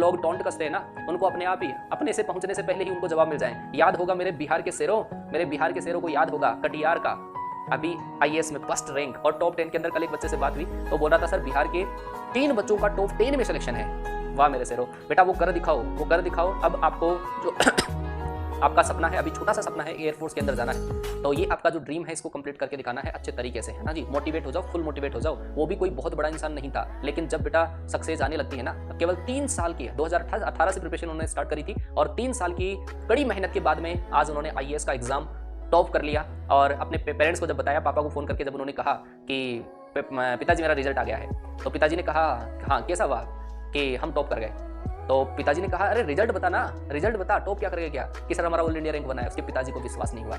लोग टॉन्ट कसते हैं ना, उनको अपने आप ही अपने से पहुंचने से पहले ही उनको जवाब मिल जाए। याद होगा मेरे बिहार के शेरों को याद होगा, कटियार का अभी आईएएस में फर्स्ट रैंक और टॉप 10 के अंदर। कल एक बच्चे से बात हुई तो बोल रहा था सर बिहार के 3 बच्चों का टॉप 10 में सिलेक्शन है। वाह मेरे शेरों, बेटा वो कर दिखाओ। अब आपको जो आपका सपना है, अभी छोटा सा सपना है, एयरफोर्स के अंदर जाना है, तो ये आपका जो ड्रीम है इसको कंप्लीट करके दिखाना है अच्छे तरीके से, है ना जी। मोटिवेट हो जाओ, फुल मोटिवेट हो जाओ। वो भी कोई बहुत बड़ा इंसान नहीं था, लेकिन जब बेटा सक्सेस आने लगती है ना, केवल 3 साल की 2018 से प्रिपरेशन उन्होंने स्टार्ट करी थी और 3 साल की कड़ी मेहनत के बाद में आज उन्होंने आईएएस का एग्जाम टॉप कर लिया। और अपने पेरेंट्स को जब बताया, पापा को फोन करके जब उन्होंने कहा कि पिताजी मेरा रिजल्ट आ गया है, तो पिताजी ने कहा हाँ कैसा हुआ कि हम टॉप कर गए। तो पिताजी ने कहा अरे रिजल्ट बता, टॉप क्या करेगा क्या, कि सर हमारा ऑल इंडिया रैंक बना है। उसके पिताजी को विश्वास नहीं हुआ,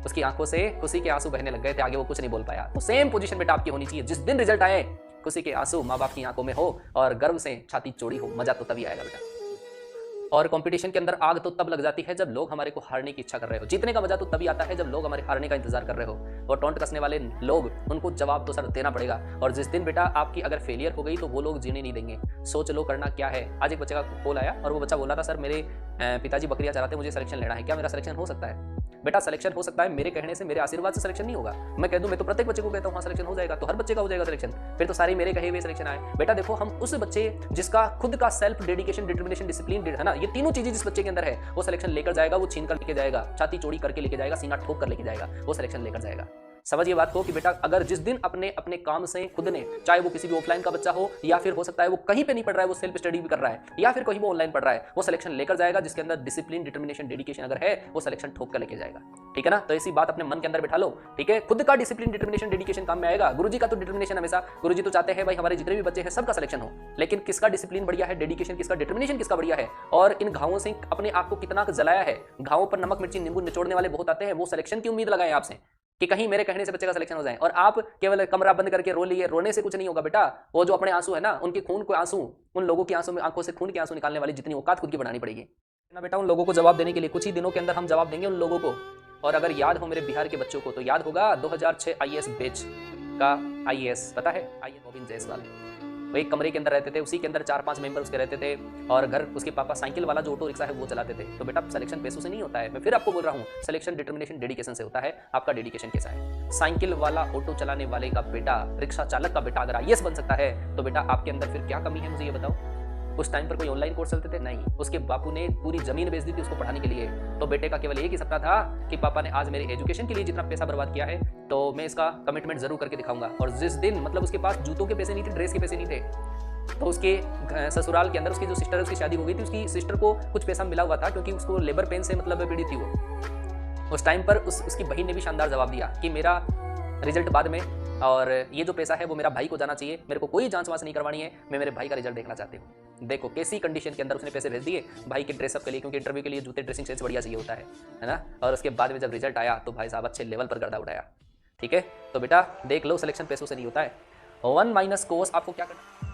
उसकी आंखों से खुशी के आंसू बहने लग गए थे, आगे वो कुछ नहीं बोल पाया। तो सेम पोजीशन बेटा आपकी होनी चाहिए, जिस दिन रिजल्ट आए खुशी के आंसू माँ बाप की आंखों में हो और गर्व से छाती चौड़ी हो, मजा तो तभी आएगा बेटा। और कंपटीशन के अंदर आग तो तब लग जाती है जब लोग हमारे को हारने की इच्छा कर रहे हो। जीतने का मजा तो तभी आता है जब लोग हमारे हारने का इंतजार कर रहे हो। और टॉन्ट कसने वाले लोग, उनको जवाब तो सर देना पड़ेगा। और जिस दिन बेटा आपकी अगर फेलियर हो गई तो वो लोग जीने नहीं देंगे। सोच लो करना क्या है। आज एक बच्चे का कॉल आया और वो बच्चा बोला था सर मेरे पिताजी बकरियां चराते हैं, मुझे सिलेक्शन लेना है, क्या मेरा सिलेक्शन हो सकता है? बेटा सिलेक्शन हो सकता है, मेरे कहने से, मेरे आशीर्वाद से सिलेक्शन नहीं होगा। मैं कह दूं, मैं तो प्रत्येक बच्चे को कहता हूं हाँ सिलेक्शन हो जाएगा, तो हर बच्चे का हो जाएगा सिलेक्शन, फिर तो सारे मेरे कहे हुए सिलेक्शन आए। बेटा देखो, हम उस बच्चे जिसका खुद का सेल्फ डेडिकेशन, डिटर्मिनेशन, डिसिप्लिन है ना, ये तीनों चीजें जिस बच्चे के अंदर है, वो सिलेक्शन लेकर जाएगा, वो छीन कर लेके जाएगा, छाती चौड़ी करके लेके जाएगा, सीना ठोक कर लेके जाएगा, वो सिलेक्शन लेकर जाएगा। समझिए बात को कि बेटा अगर जिस दिन अपने अपने काम से खुद ने, चाहे वो किसी भी ऑफलाइन का बच्चा हो या फिर हो सकता है वो कहीं पे नहीं पढ़ रहा है, वो सेल्फ स्टडी भी कर रहा है या फिर कहीं वो ऑनलाइन पढ़ रहा है, वो सिलेक्शन लेकर जाएगा। जिसके अंदर डिसिप्लिन, डिटर्मिनेशन, डेडिकेशन अगर है, वो सिलेक्शन ठोक कर लेके जाएगा। ठीक है ना? तो ऐसी बात अपने मन के अंदर बैठा लो। ठीक है, खुद का डिसिप्लिन, डिटर्मिनेशन, डेडिकेशन काम में आएगा। गुरुजी का तो डिटर्मिनेशन हमेशा, गुरुजी तो चाहते हैं भाई हमारे जितने भी बच्चे हैं सबका सिलेक्शन हो, लेकिन किसका डिसिप्लिन बढ़िया है, डेडिकेशन किसका, डिटर्मिनेशन किसका बढ़िया है, और इन घावों से अपने आप को कितना जलाया है। घावों पर नमक मिर्ची नींबू निचोड़ने वाले बहुत आते हैं, वो सिलेक्शन की उम्मीद लगाए आपसे कि कहीं मेरे कहने से बच्चे का सिलेक्शन हो जाए, और आप केवल कमरा बंद करके रो लिए। रोने से कुछ नहीं होगा बेटा। वो जो अपने आंसू है ना, उनके खून के आंसू, उन लोगों की आंसू में, आंखों से खून के आंसू निकालने वाली जितनी औकात खुद की बनानी पड़ेगी ना बेटा। उन लोगों को जवाब देने के लिए कुछ ही दिनों के अंदर हम जवाब देंगे उन लोगों को। और अगर याद हो मेरे बिहार के बच्चों को, तो याद होगा 2006 आईएएस बैच का आईएएस, पता है आईएएस गोविंद जायसवाल, वो एक कमरे के अंदर रहते थे, उसी के अंदर 4-5 मेंबर उसके रहते थे, और घर उसके पापा साइकिल वाला जो ऑटो रिक्शा है वो चलाते थे। तो बेटा सिलेक्शन पैसों से नहीं होता है, मैं फिर आपको बोल रहा हूँ, सिलेक्शन डिटर्मिनेशन, डेडिकेशन से होता है। आपका डेडिकेशन कैसा है? साइकिल वाला, ऑटो चलाने वाले का बेटा, रिक्शा चालक का बेटा अगर आईएएस बन सकता है, तो बेटा आपके अंदर फिर क्या कमी है, मुझे ये बताओ। उस टाइम पर कोई ऑनलाइन कोर्स चलते थे? नहीं। उसके बापू ने पूरी जमीन बेच दी थी उसको पढ़ाने के लिए। तो बेटे का केवल एक ही सपना था कि पापा ने आज मेरे एजुकेशन के लिए जितना पैसा बर्बाद किया है, तो मैं इसका कमिटमेंट जरूर करके दिखाऊंगा। और जिस दिन मतलब उसके पास जूतों के पैसे नहीं थे, ड्रेस के पैसे नहीं थे, तो उसके ससुराल के अंदर उसकी जो सिस्टर है, उसकी शादी हो गई थी, उसकी सिस्टर को कुछ पैसा मिला हुआ था क्योंकि उसको लेबर पेन से मतलब पीड़ित थी वो। उस टाइम पर उसकी बहन ने भी शानदार जवाब दिया कि मेरा रिजल्ट बाद में, और ये जो पैसा है वो मेरा भाई को जाना चाहिए, मेरे को कोई जांच वांच नहीं करवानी है, मैं मेरे भाई का रिजल्ट देखना चाहती हूँ। देखो कैसी कंडीशन के अंदर उसने पैसे भेज दिए भाई के ड्रेसअप के लिए, क्योंकि इंटरव्यू के लिए जूते, ड्रेसिंग सेंस बढ़िया चाहिए होता है ना। और उसके बाद में जब रिजल्ट आया तो भाई साहब अच्छे लेवल पर गर्दा उड़ाया। ठीक है, तो बेटा देख लो, सिलेक्शन पैसों से नहीं होता है। 1 - कोस आपको क्या करना